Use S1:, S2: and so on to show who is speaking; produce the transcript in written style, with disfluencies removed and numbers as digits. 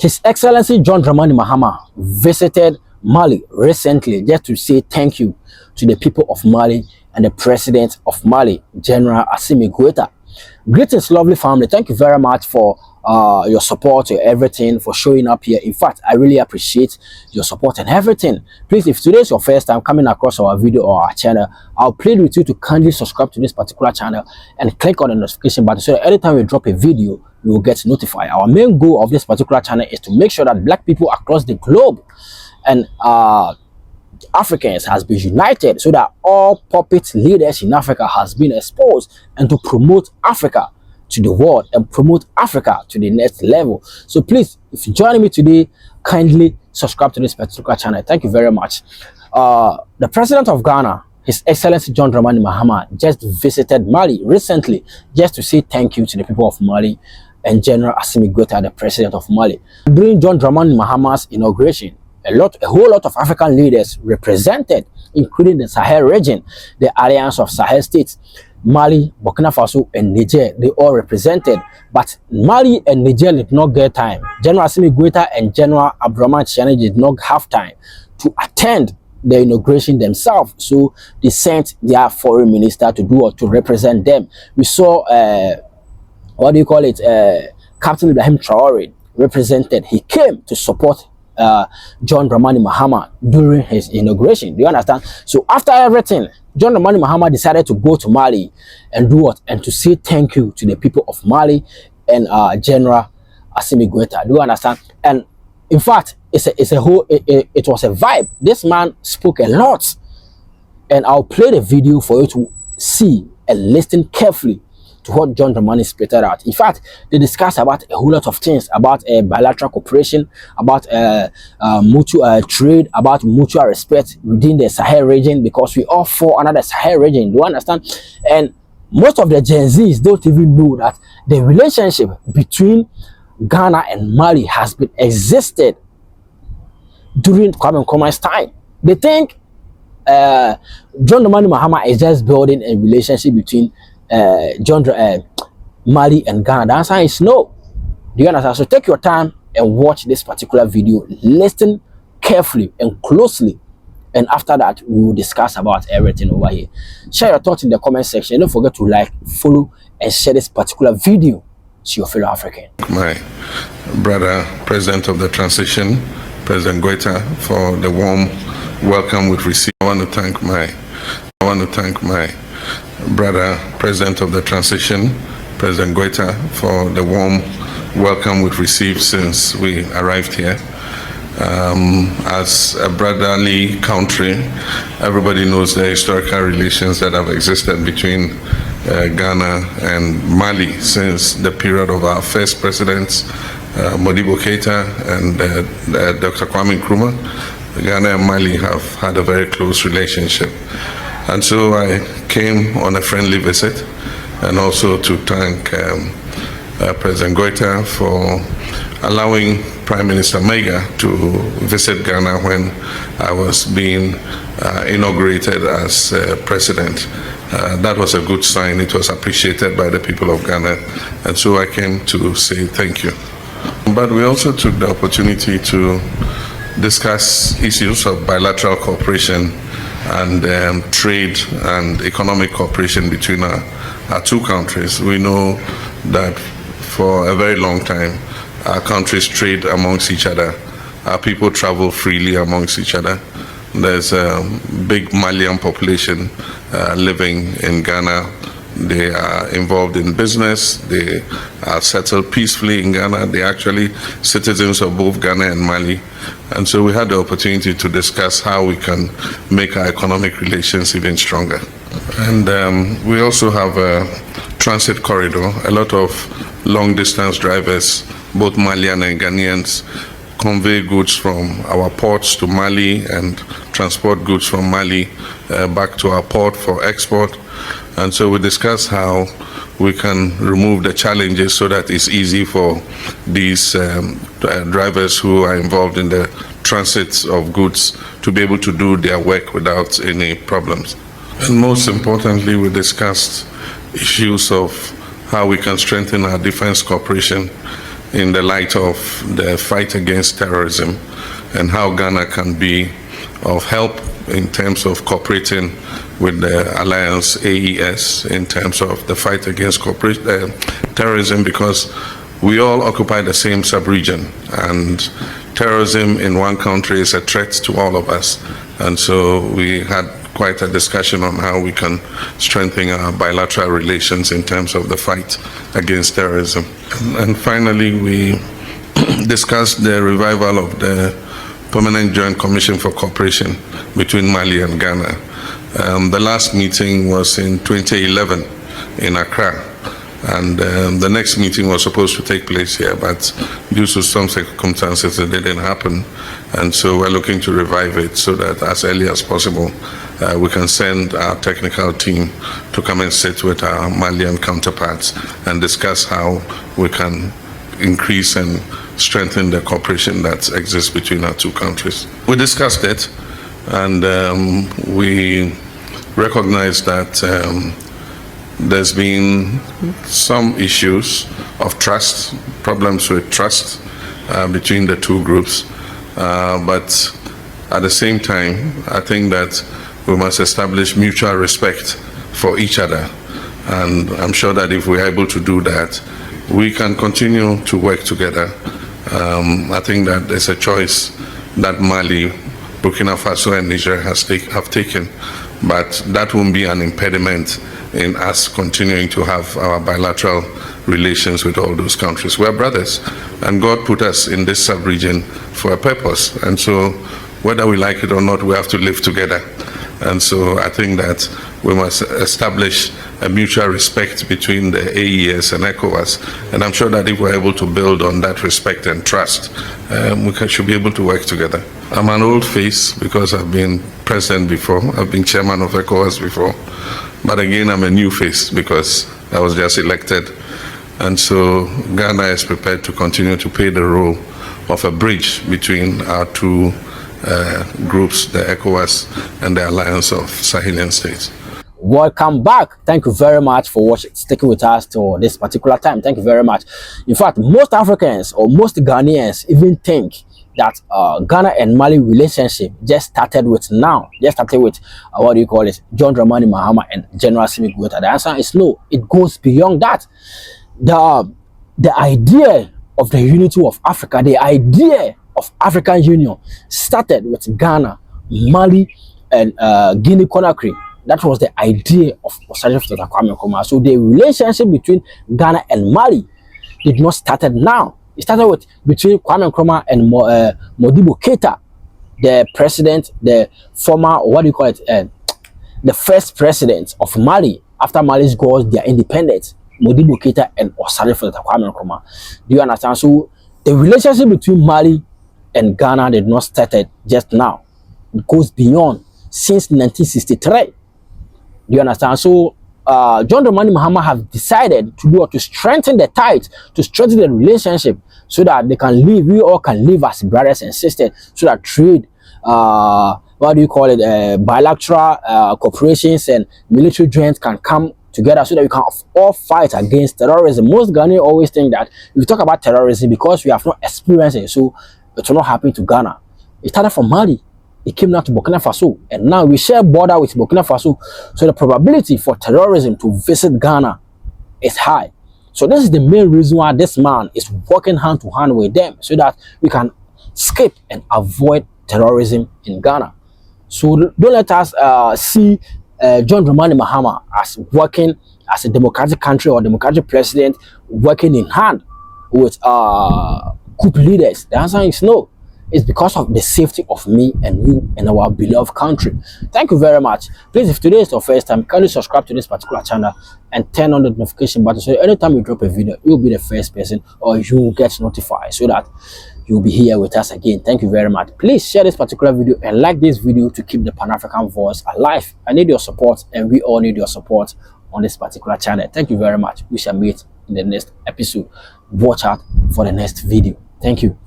S1: His Excellency John Mahama visited Mali recently just to say thank you to the people of Mali and the President of Mali, General Assimi Goïta. Greetings, lovely family. Thank you very much for your support, your everything, for showing up here. In fact, I really appreciate your support and everything. Please, if today is your first time coming across our video or our channel, I'll plead with you to kindly subscribe to this particular channel and click on the notification button so that anytime we drop a video, you will get notified. Our main goal of this particular channel is to make sure that black people across the globe and Africans has been united so that all puppet leaders in Africa has been exposed, and to promote Africa to the world and promote Africa to the next level. So please, if you're joining me today, kindly subscribe to this particular channel. Thank you very much. The President of Ghana, His Excellency John Mahama, just visited Mali recently just to say thank you to the people of Mali and General Assimi Goïta, the President of Mali. During John Mahama's inauguration, a whole lot of African leaders represented, including the Sahel region, the alliance of Sahel states, Mali, Burkina Faso, and Niger. They all represented, but Mali and Niger did not get time. General Assimi Goïta and General Abdourahamane Tiani did not have time to attend the inauguration themselves, so they sent their foreign minister to do or to represent them. We saw Captain Ibrahim Traoré represented. He came to support John Mahama during his inauguration. Do you understand? So after everything, John Mahama decided to go to Mali and do what? And to say thank you to the people of Mali and General Assimi Goïta. Do you understand? And in fact, it was a vibe. This man spoke a lot, and I'll play the video for you to see and listen carefully to what John Dramani spitted out. In fact, they discussed about a whole lot of things, about bilateral cooperation, about mutual trade, about mutual respect within the Sahel region, because we all fall under the Sahel region. Do you understand? And most of the Gen Zs don't even know that the relationship between Ghana and Mali has been existed during Kwame Nkrumah's time. They think John Mahama is just building a relationship between Mali and Ghana. The answer is no. Do you understand? So take your time and watch this particular video. Listen carefully and closely, and after that we will discuss about everything over here. Share your thoughts in the comment section. Don't forget to like, follow, and share this particular video to your fellow African. My brother, President of the Transition, President Goïta, for the warm welcome we've received. I want to thank my brother, President of the Transition, President Goïta, for the warm welcome we've received since we arrived here. As a brotherly country, everybody knows the historical relations that have existed between Ghana and Mali since the period of our first presidents, Modibo Keïta and Dr. Kwame Nkrumah. Ghana and Mali have had a very close relationship. And so I came on a friendly visit, and also to thank President Goïta for allowing Prime Minister Mega to visit Ghana when I was being inaugurated as president. That was a good sign. It was appreciated by the people of Ghana, and so I came to say thank you. But we also took the opportunity to discuss issues of bilateral cooperation and trade and economic cooperation between our two countries. We know that for a very long time our countries trade amongst each other. Our people travel freely amongst each other. There's a big Malian population living in Ghana. They are involved in business. They are settled peacefully in Ghana. They're actually citizens of both Ghana and Mali. And so we had the opportunity to discuss how we can make our economic relations even stronger. And we also have a transit corridor. A lot of long-distance drivers, both Malian and Ghanaians, convey goods from our ports to Mali and transport goods from Mali back to our port for export. And so we discussed how we can remove the challenges so that it's easy for these drivers who are involved in the transit of goods to be able to do their work without any problems. And most importantly, we discussed issues of how we can strengthen our defense cooperation in the light of the fight against terrorism and how Ghana can be of help in terms of cooperating with the Alliance AES in terms of the fight against terrorism, because we all occupy the same sub-region, and terrorism in one country is a threat to all of us. And so we had quite a discussion on how we can strengthen our bilateral relations in terms of the fight against terrorism. And finally, we discussed the revival of the Permanent Joint Commission for Cooperation between Mali and Ghana. The last meeting was in 2011 in Accra, and the next meeting was supposed to take place here, but due to some circumstances it didn't happen, and so we're looking to revive it so that as early as possible we can send our technical team to come and sit with our Malian counterparts and discuss how we can increase and strengthen the cooperation that exists between our two countries. We discussed it, and we recognize that there's been some issues of trust, problems with trust between the two groups, but at the same time, I think that we must establish mutual respect for each other, and I'm sure that if we're able to do that, we can continue to work together. I think that there's a choice that Mali, Burkina Faso and Niger have taken, but that won't be an impediment in us continuing to have our bilateral relations with all those countries. We're brothers, and God put us in this sub-region for a purpose, and so whether we like it or not, we have to live together. And so I think that we must establish a mutual respect between the AES and ECOWAS, and I'm sure that if we're able to build on that respect and trust, should be able to work together. I'm an old face because I've been president before, I've been chairman of ECOWAS before, but again I'm a new face because I was just elected, and so Ghana is prepared to continue to play the role of a bridge between our two groups, the ECOWAS and the Alliance of Sahelian States.
S2: Welcome back. Thank you very much for sticking with us till this particular time. Thank you very much. In fact, most Africans or most Ghanaians even think that Ghana and Mali relationship just started with what do you call it, John Mahama and General Simi Goïta. The answer is no. It goes beyond that. The idea of the unity of Africa, the idea of African Union started with Ghana, Mali, and Guinea-Conakry. That was the idea of Osajef Kwame Nkrumah. So the relationship between Ghana and Mali did not start now. It started between Kwame Nkrumah and Modibo Keita, the president, the former, the first president of Mali after Mali's got their independence. Modibo Keita and Osajef Kwame Nkrumah. Do you understand? So the relationship between Mali and Ghana did not start just now. It goes beyond, since 1963. Do you understand? So John Mahama have decided to strengthen the ties, to strengthen the relationship, so that they can live, we all can live as brothers and sisters, so that trade, bilateral cooperations and military joints can come together, so that we can all fight against terrorism. Most Ghanaians always think that we talk about terrorism because we have not experienced it, so it will not happen to Ghana. It started from Mali, it came down to Burkina Faso, and now we share border with Burkina Faso, so the probability for terrorism to visit Ghana is high. So this is the main reason why this man is working hand to hand with them, so that we can skip and avoid terrorism in Ghana. So don't let us see John Mahama as working as a democratic country or democratic president working in hand with coup leaders. The answer is no. It's because of the safety of me and you and our beloved country. Thank you very much. Please, if today is your first time, kindly subscribe to this particular channel and turn on the notification button, so anytime we drop a video, you'll be the first person, or you will get notified, so that you'll be here with us again. Thank you very much. Please share this particular video and like this video to keep the Pan-African voice alive. I need your support, and we all need your support on this particular channel. Thank you very much. We shall meet in the next episode. Watch out for the next video. Thank you.